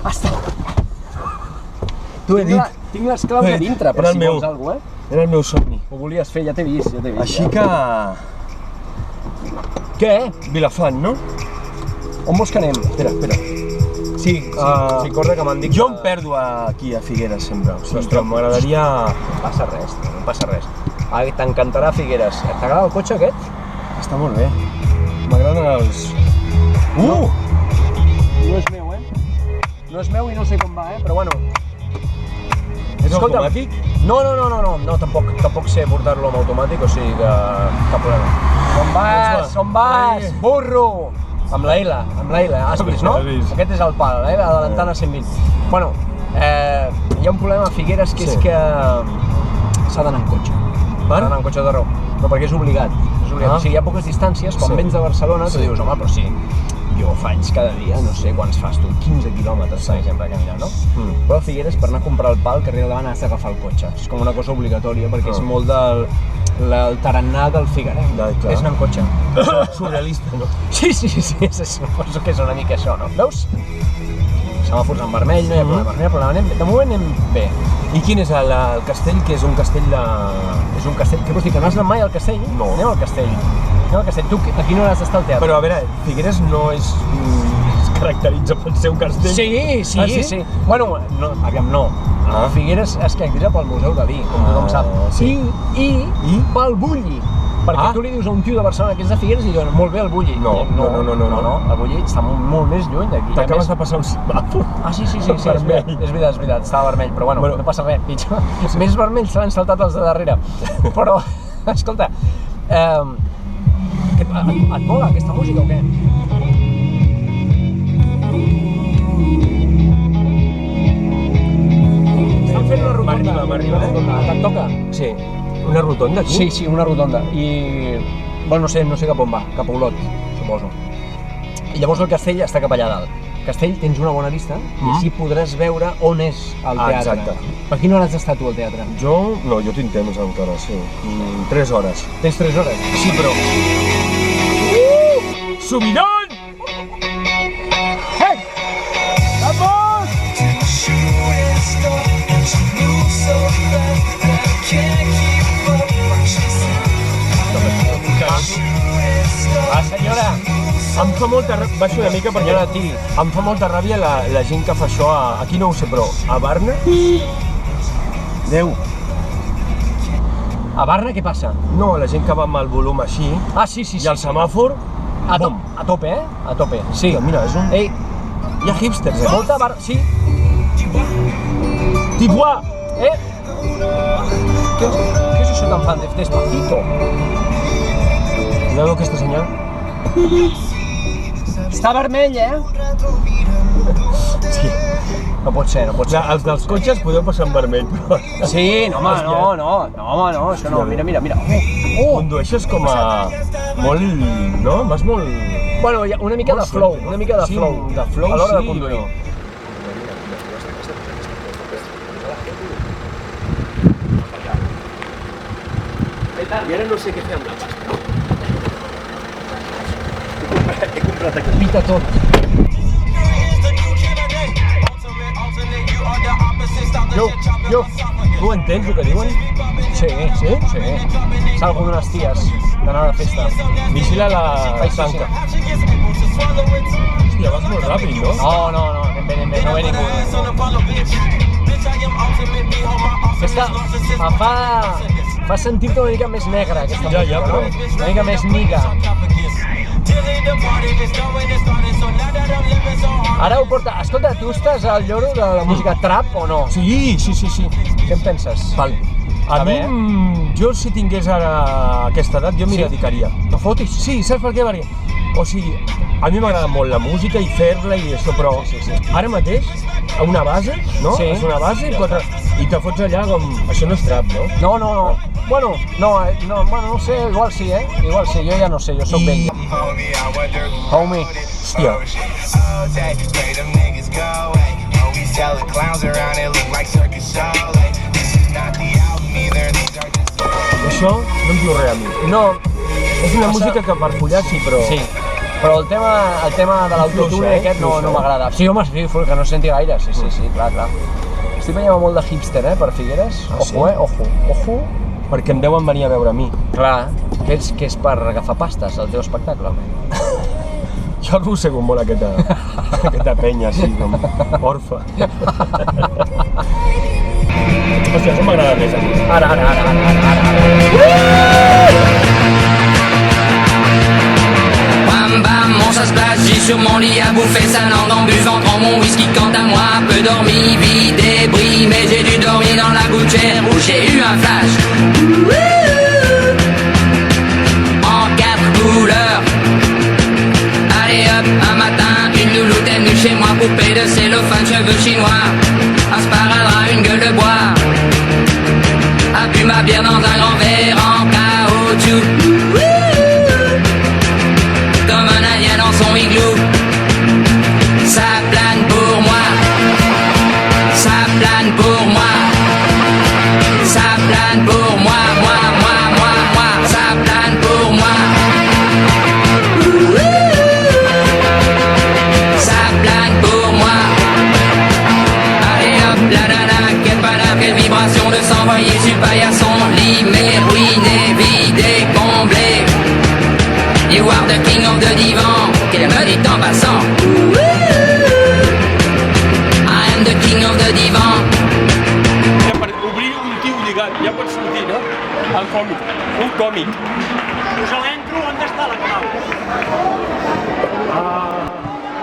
Està! T'ho he dit. Tinc les claus a dintre, per si vols alguna cosa, Era el meu somni. Ho volies fer, ja t'he vist, Així que... Què? Vilafant, no? On vols que anem? Espera. Sí, corre, que m'han dit jo em perdo aquí a Figueres sempre. Ostres, m'agradaria... No passa res, no passa res. T'encantarà Figueres. T'agrada el cotxe aquest? Està molt bé. M'agraden els... No és meu, No és meu i no sé com va, però bueno. És automàtic? No, tampoc sé portar-lo amb automàtic, o sigui que cap problema. On vas, burro? Amb la L, has vist, no? Aquest és el pal, adelantant a 120. Bueno, hi ha un problema a Figueres que és que s'ha d'anar en cotxe. S'ha d'anar en cotxe de raó, però perquè és obligat. O sigui, hi ha poques distàncies, quan vens de Barcelona, tu dius, home, però sí, jo faig cada dia, no sé quants fas tu, 15 quilòmetres, per exemple, caminant, no? Però a Figueres, per anar a comprar el pal, que arriba davant has d'agafar el cotxe. És com una cosa obligatòria, perquè és molt del tarannà del figuerenc. És anar en cotxe. Surrealista, no? Sí, suposo que és una mica això, no? Veus? Semàfors en vermell, no hi ha problema, de moment anem bé. I quin és el castell, que és un castell de... És un castell, què vols dir, que no has anat mai al castell? No. Anem al castell. Tu a quina hora has d'estar al teatre? Però a veure, Figueres no es caracteritza per ser un castell? Sí. Bueno, aviam, no. Figueres es caracteritza pel Museu Dalí, com tothom sap. I pel Bulli. Perquè tu li dius a un tio de Barcelona que és de Figueres i diuen, molt bé el Bulli. No, el Bulli està molt més lluny d'aquí. T'acabes de passar un semàfor. Sí, és veritat, estava vermell, però bueno, no passa res, pitjor. Més vermells se l'han saltat els de darrere. Però, escolta, et mola aquesta música o què? Estan fent una rotonda. M'arriba. Te'n toca? Sí. Una rotonda aquí? Sí, una rotonda. I... Bueno, no sé cap on va, cap a Olot, suposo. I llavors el castell està cap allà dalt. El castell tens una bona vista i així podràs veure on és el teatre. Exacte. Per quina hora has d'estar tu al teatre? Jo tinc temps encara, sí. 3 hores. Tens 3 hores? Sí, però... Subidón! Hey! Vamos! Senyora! Em fa molta ràbia, baixo una mica perquè em fa molta ràbia la gent que fa això aquí no ho sé, però a Barna? Déu! A Barna què passa? No, la gent que va amb el volum així Sí. I el semàfor, bum! A tope, A tope, sí. Mira, és un... Ei! Hi ha hipsters, Molta Barna, sí. Tibuà! ¿Qué es eso tan fan? Despacito. Cuidado aquesta senyal. Està vermell, Sí. No pot ser. Els dels cotxes podeu passar en vermell, però... Sí, no, això no, mira. Condueixes com a... molt... no? Vas molt... Bueno, una mica de flow, Sí, de flow, a l'hora de sí, conduir. I ara no sé què fer amb la pasta. He comprat aquí. Pita tot. Jo, tu entens el que diuen? Sí. Salgo d'unes ties d'anar de festa. Vigila la tanca. Hòstia, vas molt ràpid, no? No, anem bé, no ve ningú. Aquesta fa sentir-te una mica més negra, aquesta música, Ja, però... Una mica més niga. Ara ho porta... Escolta, tu estàs al lloro de la música trap o no? Sí. Què en penses? Val. A mi, jo si tingués ara aquesta edat, jo m'hi dedicaria. No fotis? Sí, saps per què? Perquè, o sigui, a mi m'agrada molt la música i fer-la i això, però ara mateix, a una base, no? Sí. És una base i te fots allà com... Això no és trap, no? No. Bueno, no sé, igual sí, Igual sí, jo ja no sé, jo soc vell. Homie. Hòstia. Això no em diu res a mi. No. És una música que per follar sí, però... Sí. Però el tema de l'autotune aquest no m'agrada. Sí, home, sí, que no se senti gaire, sí, clar. Estic veient molt de hipster, per Figueres. Ojo, ojo. Perquè em deuen venir a veure a mi. Clar, que és per agafar pastes, el teu espectacle. Jo arrossego molt aquesta penya, així, com orfa. Hòstia, això m'agrada més, aquí. Ara. Bam bam, mon ça se place, j'ai sur mon lit à bouffer sa langue en buvant grand mon whisky. Quant à moi, peu dormi, vie débris, mais j'ai dû dormir dans la gouttière où j'ai eu un flash. En 4 couleurs. Allez hop, un matin, une louloute est venue chez moi, poupée de cellophane, cheveux chinois, un sparadrap, une gueule de bois, a bu ma bière dans un grand verre en caoutchouc, comme un indien dans son igloo. Ça plane pour moi, ça plane pour moi, ça plane pour moi, ça plane pour moi. Quelle vibration de s'envoyer sur paillasson. Lit, mais ruiné, vidé, comblé. You are the king of the divan. Qu'elle me dit en passant. I am the king of the divan. Per obrir un tio lligat, ja pots sortir, no? El còmic, un còmic. Us a l'entro, on està la clau?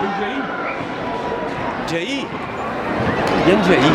Un GI. GI? Hi ha un GI.